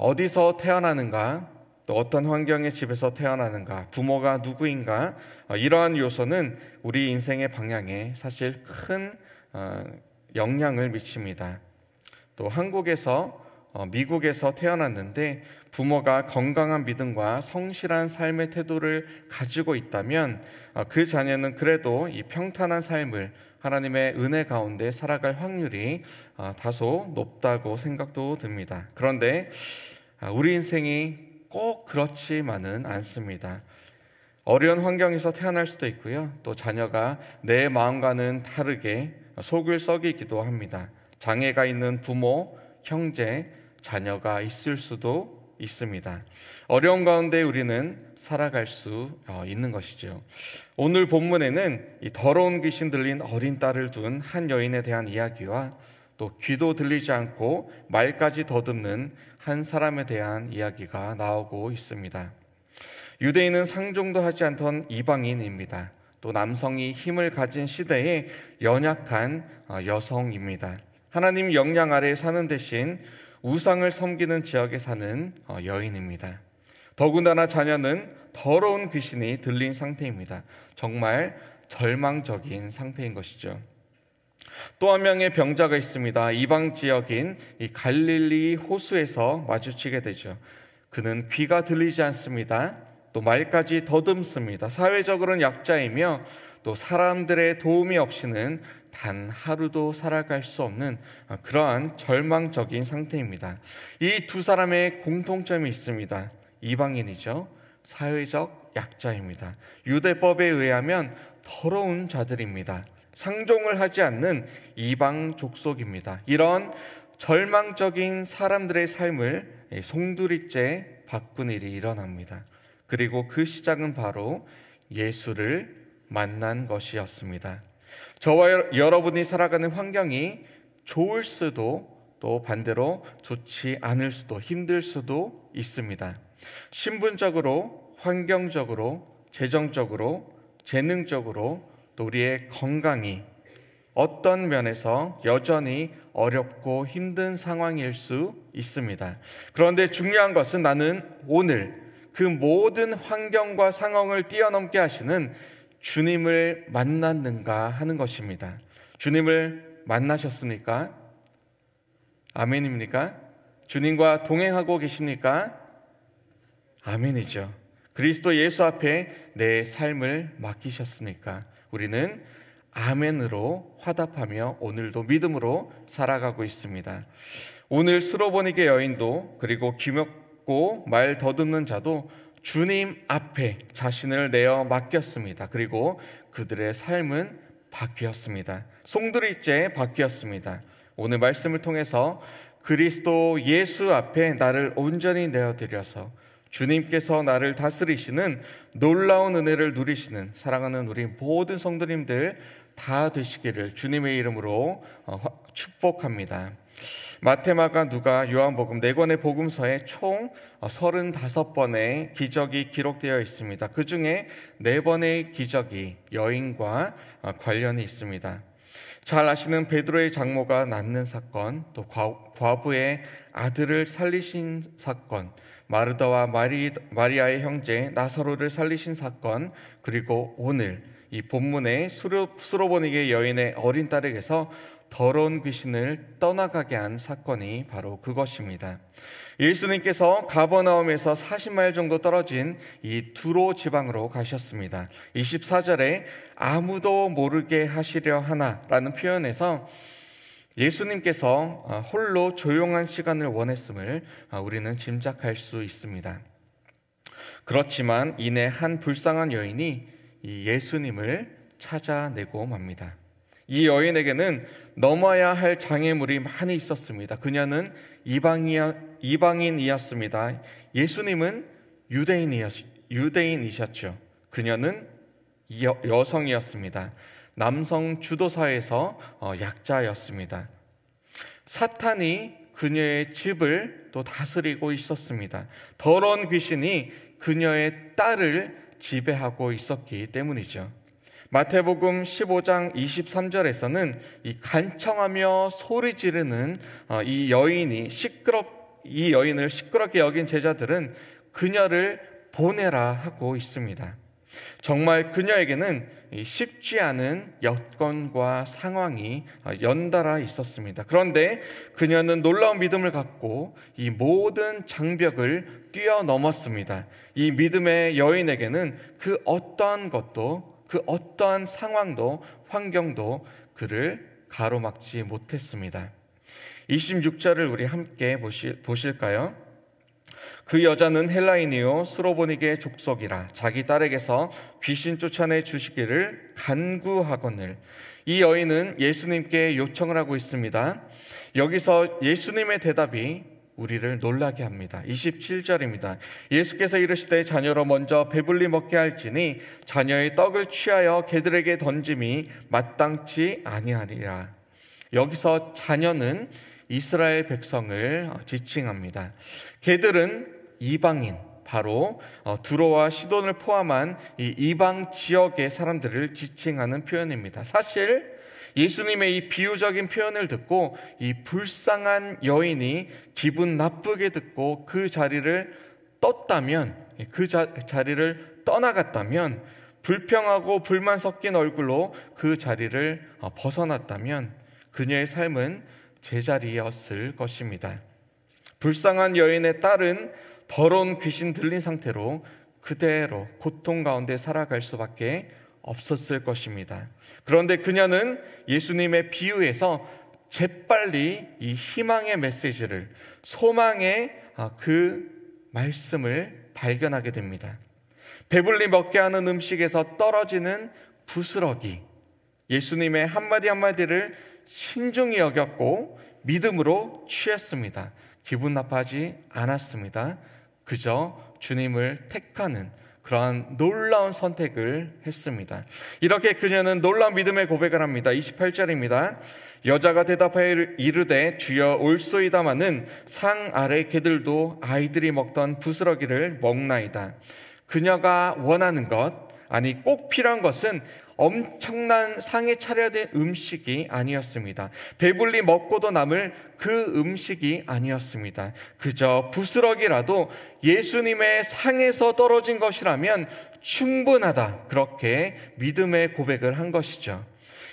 어디서 태어나는가, 또 어떤 환경의 집에서 태어나는가, 부모가 누구인가, 이러한 요소는 우리 인생의 방향에 사실 큰 영향을 미칩니다. 또 한국에서 미국에서 태어났는데 부모가 건강한 믿음과 성실한 삶의 태도를 가지고 있다면 그 자녀는 그래도 이 평탄한 삶을 하나님의 은혜 가운데 살아갈 확률이 다소 높다고 생각도 듭니다. 그런데 우리 인생이 꼭 그렇지만은 않습니다. 어려운 환경에서 태어날 수도 있고요. 또 자녀가 내 마음과는 다르게 속을 썩이기도 합니다. 장애가 있는 부모, 형제, 자녀가 있을 수도 있습니다. 어려운 가운데 우리는 살아갈 수 있는 것이죠. 오늘 본문에는 이 더러운 귀신 들린 어린 딸을 둔 한 여인에 대한 이야기와 또 귀도 들리지 않고 말까지 더듬는 한 사람에 대한 이야기가 나오고 있습니다. 유대인은 상종도 하지 않던 이방인입니다. 또 남성이 힘을 가진 시대에 연약한 여성입니다. 하나님 영향 아래 사는 대신 우상을 섬기는 지역에 사는 여인입니다. 더군다나 자녀는 더러운 귀신이 들린 상태입니다. 정말 절망적인 상태인 것이죠. 또 한 명의 병자가 있습니다. 이방 지역인 이 갈릴리 호수에서 마주치게 되죠. 그는 귀가 들리지 않습니다. 또 말까지 더듬습니다. 사회적으로는 약자이며 또 사람들의 도움이 없이는 단 하루도 살아갈 수 없는 그러한 절망적인 상태입니다. 이 두 사람의 공통점이 있습니다. 이방인이죠. 사회적 약자입니다. 유대법에 의하면 더러운 자들입니다. 상종을 하지 않는 이방 족속입니다. 이런 절망적인 사람들의 삶을 송두리째 바꾼 일이 일어납니다. 그리고 그 시작은 바로 예수를 만난 것이었습니다. 저와 여러분이 살아가는 환경이 좋을 수도 또 반대로 좋지 않을 수도 힘들 수도 있습니다. 신분적으로, 환경적으로, 재정적으로, 재능적으로 또 우리의 건강이 어떤 면에서 여전히 어렵고 힘든 상황일 수 있습니다. 그런데 중요한 것은 나는 오늘 그 모든 환경과 상황을 뛰어넘게 하시는 주님을 만났는가 하는 것입니다. 주님을 만나셨습니까? 아멘입니까? 주님과 동행하고 계십니까? 아멘이죠. 그리스도 예수 앞에 내 삶을 맡기셨습니까? 우리는 아멘으로 화답하며 오늘도 믿음으로 살아가고 있습니다. 오늘 스로보니게 여인도 그리고 귀먹고 말 더듬는 자도 주님 앞에 자신을 내어 맡겼습니다. 그리고 그들의 삶은 바뀌었습니다. 송두리째 바뀌었습니다. 오늘 말씀을 통해서 그리스도 예수 앞에 나를 온전히 내어드려서 주님께서 나를 다스리시는 놀라운 은혜를 누리시는 사랑하는 우리 모든 성도님들 다 되시기를 주님의 이름으로 축복합니다. 마태, 마가, 누가, 요한복음 4권의 복음서에 총 35번의 기적이 기록되어 있습니다. 그 중에 4번의 기적이 여인과 관련이 있습니다. 잘 아시는 베드로의 장모가 낳는 사건, 또 과부의 아들을 살리신 사건, 마르다와 마리아의 형제 나사로를 살리신 사건, 그리고 오늘 이 본문의 스로보니게 여인의 어린 딸에게서 더러운 귀신을 떠나가게 한 사건이 바로 그것입니다. 예수님께서 가버나움에서 40마일 정도 떨어진 이 두로 지방으로 가셨습니다. 24절에 아무도 모르게 하시려 하나라는 표현에서 예수님께서 홀로 조용한 시간을 원했음을 우리는 짐작할 수 있습니다. 그렇지만 이내 한 불쌍한 여인이 이 예수님을 찾아내고 맙니다. 이 여인에게는 넘어야 할 장애물이 많이 있었습니다. 그녀는 이방인이었습니다. 예수님은 유대인이셨죠. 그녀는 여성이었습니다. 남성 주도사에서 약자였습니다. 사탄이 그녀의 집을 또 다스리고 있었습니다. 더러운 귀신이 그녀의 딸을 지배하고 있었기 때문이죠. 마태복음 15장 23절에서는 이 간청하며 소리 지르는 이 여인이 이 여인을 시끄럽게 여긴 제자들은 그녀를 보내라 하고 있습니다. 정말 그녀에게는 쉽지 않은 여건과 상황이 연달아 있었습니다. 그런데 그녀는 놀라운 믿음을 갖고 이 모든 장벽을 뛰어넘었습니다. 이 믿음의 여인에게는 그 어떠한 것도, 그 어떠한 상황도, 환경도 그를 가로막지 못했습니다. 26절을 우리 함께 보실까요? 그 여자는 헬라인이요 스로보니게 족속이라 자기 딸에게서 귀신 쫓아내 주시기를 간구하거늘. 이 여인은 예수님께 요청을 하고 있습니다. 여기서 예수님의 대답이 우리를 놀라게 합니다. 27절입니다. 예수께서 이르시되 자녀로 먼저 배불리 먹게 할지니 자녀의 떡을 취하여 개들에게 던짐이 마땅치 아니하리라. 여기서 자녀는 이스라엘 백성을 지칭합니다. 개들은 이방인, 바로 두로와 시돈을 포함한 이 이방 지역의 사람들을 지칭하는 표현입니다. 사실 예수님의 이 비유적인 표현을 듣고 이 불쌍한 여인이 기분 나쁘게 듣고 그 자리를 떴다면, 그 자리를 떠나갔다면, 불평하고 불만 섞인 얼굴로 그 자리를 벗어났다면 그녀의 삶은 제자리였을 것입니다. 불쌍한 여인의 딸은 더러운 귀신 들린 상태로 그대로 고통 가운데 살아갈 수밖에 없었을 것입니다. 그런데 그녀는 예수님의 비유에서 재빨리 이 희망의 메시지를, 소망의 그 말씀을 발견하게 됩니다. 배불리 먹게 하는 음식에서 떨어지는 부스러기, 예수님의 한마디 한마디를 신중히 여겼고 믿음으로 취했습니다. 기분 나빠하지 않았습니다. 그저 주님을 택하는 그러한 놀라운 선택을 했습니다. 이렇게 그녀는 놀라운 믿음의 고백을 합니다. 28절입니다. 여자가 대답하여 이르되 주여 올소이다마는 상 아래 개들도 아이들이 먹던 부스러기를 먹나이다. 그녀가 원하는 것, 아니 꼭 필요한 것은 엄청난 상에 차려야 될 음식이 아니었습니다. 배불리 먹고도 남을 그 음식이 아니었습니다. 그저 부스러기라도 예수님의 상에서 떨어진 것이라면 충분하다, 그렇게 믿음의 고백을 한 것이죠.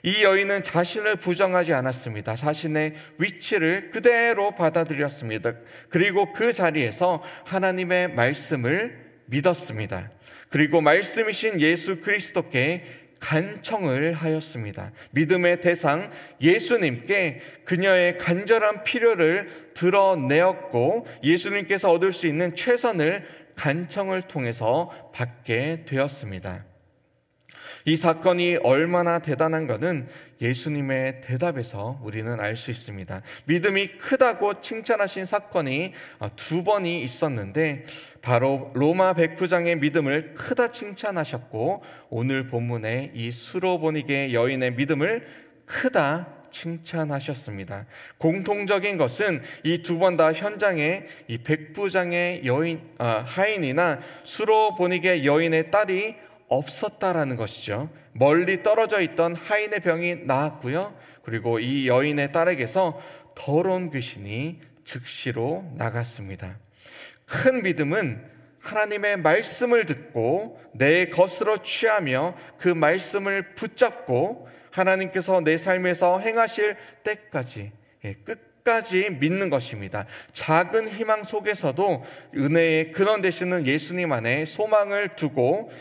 이 여인은 자신을 부정하지 않았습니다. 자신의 위치를 그대로 받아들였습니다. 그리고 그 자리에서 하나님의 말씀을 믿었습니다. 그리고 말씀이신 예수 그리스도께 간청을 하였습니다. 믿음의 대상 예수님께 그녀의 간절한 필요를 드러내었고 예수님께서 얻을 수 있는 최선을 간청을 통해서 받게 되었습니다. 이 사건이 얼마나 대단한 것은 예수님의 대답에서 우리는 알 수 있습니다. 믿음이 크다고 칭찬하신 사건이 두 번이 있었는데 바로 로마 백부장의 믿음을 크다 칭찬하셨고 오늘 본문의 이 수로보니게 여인의 믿음을 크다 칭찬하셨습니다. 공통적인 것은 이 두 번 다 현장에 이 백부장의 하인이나 수로보니게 여인의 딸이 없었다라는 것이죠. 멀리 떨어져 있던 하인의 병이 나았고요. 그리고 이 여인의 딸에게서 더러운 귀신이 즉시로 나갔습니다. 큰 믿음은 하나님의 말씀을 듣고 내 것으로 취하며 그 말씀을 붙잡고 하나님께서 내 삶에서 행하실 때까지 끝까지 믿는 것입니다. 작은 희망 속에서도 은혜의 근원 되시는 예수님 안에 소망을 두고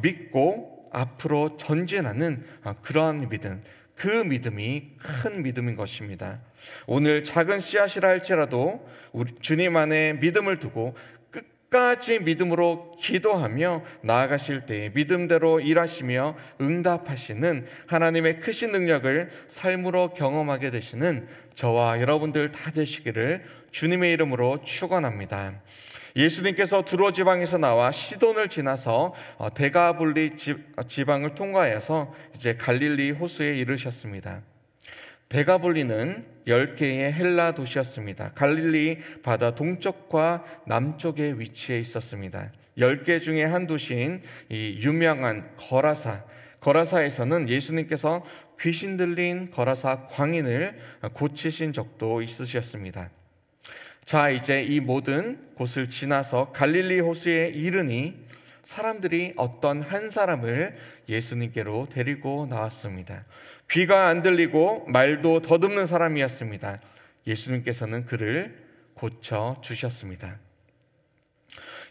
믿고 앞으로 전진하는 그러한 믿음, 그 믿음이 큰 믿음인 것입니다. 오늘 작은 씨앗이라 할지라도 우리 주님 안에 믿음을 두고 끝까지 믿음으로 기도하며 나아가실 때에 믿음대로 일하시며 응답하시는 하나님의 크신 능력을 삶으로 경험하게 되시는 저와 여러분들 다 되시기를 주님의 이름으로 축원합니다. 예수님께서 두로 지방에서 나와 시돈을 지나서 데가불리 지방을 통과해서 이제 갈릴리 호수에 이르셨습니다. 데가불리는 10개의 헬라 도시였습니다. 갈릴리 바다 동쪽과 남쪽에 위치해 있었습니다. 10개 중에 한 도시인 이 유명한 거라사에서는 예수님께서 귀신 들린 거라사 광인을 고치신 적도 있으셨습니다. 자, 이제 이 모든 곳을 지나서 갈릴리 호수에 이르니 사람들이 어떤 한 사람을 예수님께로 데리고 나왔습니다. 귀가 안 들리고 말도 더듬는 사람이었습니다. 예수님께서는 그를 고쳐 주셨습니다.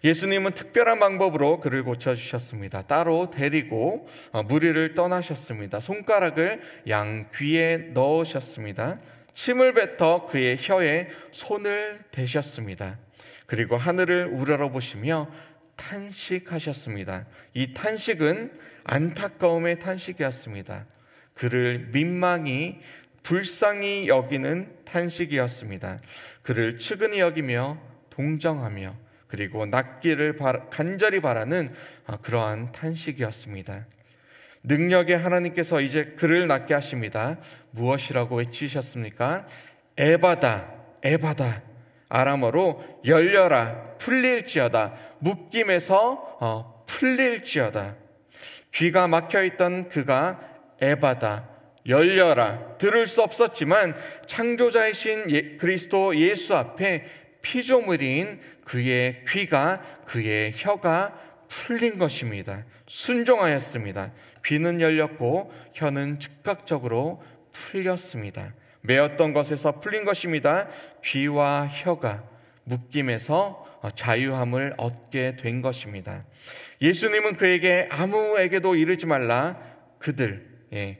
예수님은 특별한 방법으로 그를 고쳐주셨습니다. 따로 데리고 무리를 떠나셨습니다. 손가락을 양 귀에 넣으셨습니다. 침을 뱉어 그의 혀에 손을 대셨습니다. 그리고 하늘을 우러러보시며 탄식하셨습니다. 이 탄식은 안타까움의 탄식이었습니다. 그를 민망히 불쌍히 여기는 탄식이었습니다. 그를 측은히 여기며 동정하며 그리고 낫기를 간절히 바라는 그러한 탄식이었습니다. 능력의 하나님께서 이제 그를 낫게 하십니다. 무엇이라고 외치셨습니까? 에바다, 에바다. 아람어로 열려라, 풀릴지어다. 묶임에서 풀릴지어다. 귀가 막혀있던 그가 에바다, 열려라, 들을 수 없었지만 창조자이신 그리스도 예수 앞에 피조물인 그의 귀가, 그의 혀가 풀린 것입니다. 순종하였습니다. 귀는 열렸고 혀는 즉각적으로 풀렸습니다. 매었던 것에서 풀린 것입니다. 귀와 혀가 묶임에서 자유함을 얻게 된 것입니다. 예수님은 그에게 아무에게도 이르지 말라, 그들,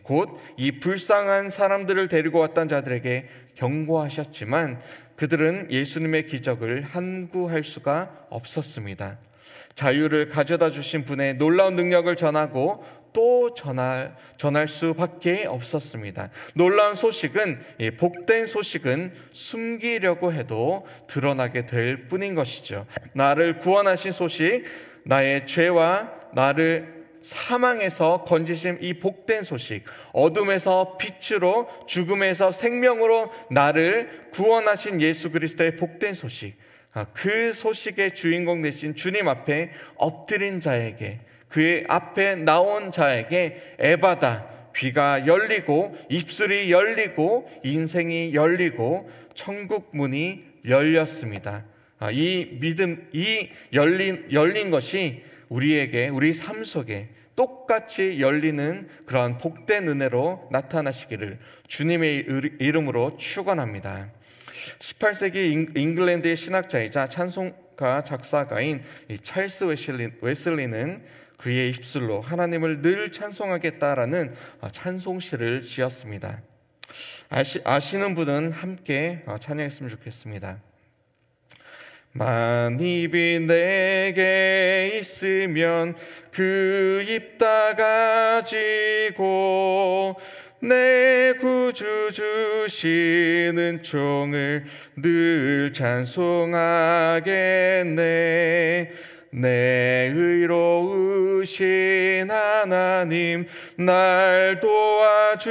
곧 이 불쌍한 사람들을 데리고 왔던 자들에게 경고하셨지만 그들은 예수님의 기적을 한구할 수가 없었습니다. 자유를 가져다 주신 분의 놀라운 능력을 전하고 또 전할 수밖에 없었습니다. 놀라운 소식은, 복된 소식은 숨기려고 해도 드러나게 될 뿐인 것이죠. 나를 구원하신 소식, 나의 죄와 나를 사망에서 건지신 이 복된 소식, 어둠에서 빛으로, 죽음에서 생명으로 나를 구원하신 예수 그리스도의 복된 소식, 그 소식의 주인공 되신 주님 앞에 엎드린 자에게, 그의 앞에 나온 자에게 에바다, 귀가 열리고 입술이 열리고 인생이 열리고 천국 문이 열렸습니다. 이 믿음, 이 열린 것이 우리에게, 우리 삶 속에 똑같이 열리는 그러한 복된 은혜로 나타나시기를 주님의 이름으로 축원합니다. 18세기 잉글랜드의 신학자이자 찬송가 작사가인 찰스 웨슬리는 그의 입술로 하나님을 늘 찬송하겠다라는 찬송시를 지었습니다. 아시는 분은 함께 찬양했으면 좋겠습니다. 만입이 내게 있으면 그 입 다 가지고 내 구주 주시는 총을 늘 찬송하겠네. 내 의로우신 하나님 날 도와주시고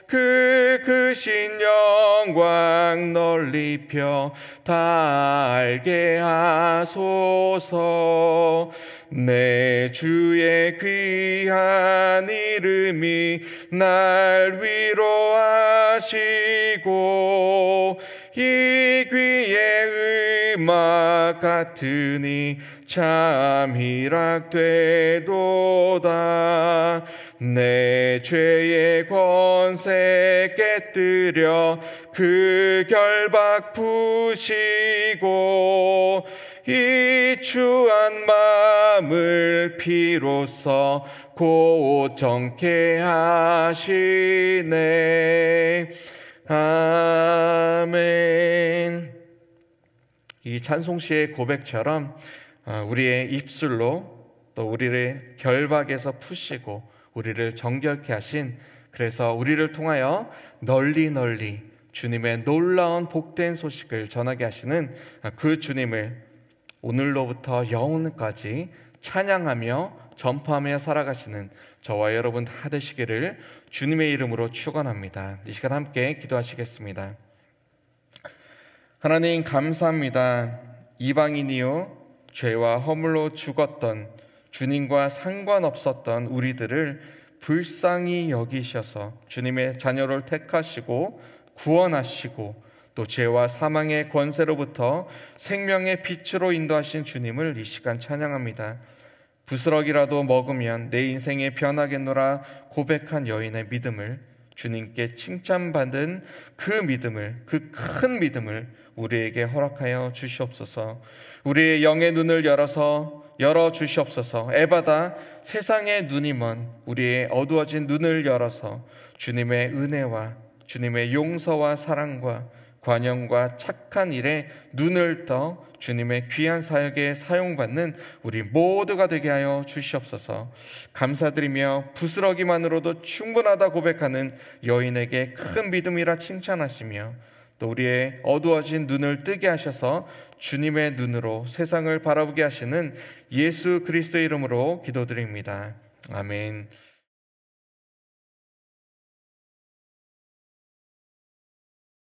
그 크신 영광 널리 펴 다 알게 하소서. 내 주의 귀한 이름이 날 위로하시고 이 귀의 음악 같으니 참 희락되도다. 내 죄의 권세 깨뜨려 그 결박 푸시고 이 추한 마음을 피로써 곧 정케 하시네. 아멘. 이 찬송시의 고백처럼 우리의 입술로 또 우리를 결박에서 푸시고 우리를 정결케 하신, 그래서 우리를 통하여 널리 주님의 놀라운 복된 소식을 전하게 하시는 그 주님을 오늘로부터 영원까지 찬양하며 전파하며 살아가시는 저와 여러분 다 되시기를 주님의 이름으로 축원합니다. 이 시간 함께 기도하시겠습니다. 하나님 감사합니다. 이방인이요 죄와 허물로 죽었던 주님과 상관없었던 우리들을 불쌍히 여기셔서 주님의 자녀를 택하시고 구원하시고 또 죄와 사망의 권세로부터 생명의 빛으로 인도하신 주님을 이 시간 찬양합니다. 부스러기라도 먹으면 내 인생이 변하겠노라 고백한 여인의 믿음을, 주님께 칭찬받은 그 믿음을, 그 큰 믿음을 우리에게 허락하여 주시옵소서. 우리의 영의 눈을 열어 주시옵소서. 에바다, 세상의 눈이 먼 우리의 어두워진 눈을 열어서 주님의 은혜와 주님의 용서와 사랑과 관용과 착한 일에 눈을 떠 주님의 귀한 사역에 사용받는 우리 모두가 되게 하여 주시옵소서. 감사드리며 부스러기만으로도 충분하다 고백하는 여인에게 큰 믿음이라 칭찬하시며, 또 우리의 어두워진 눈을 뜨게 하셔서 주님의 눈으로 세상을 바라보게 하시는 예수 그리스도의 이름으로 기도드립니다. 아멘.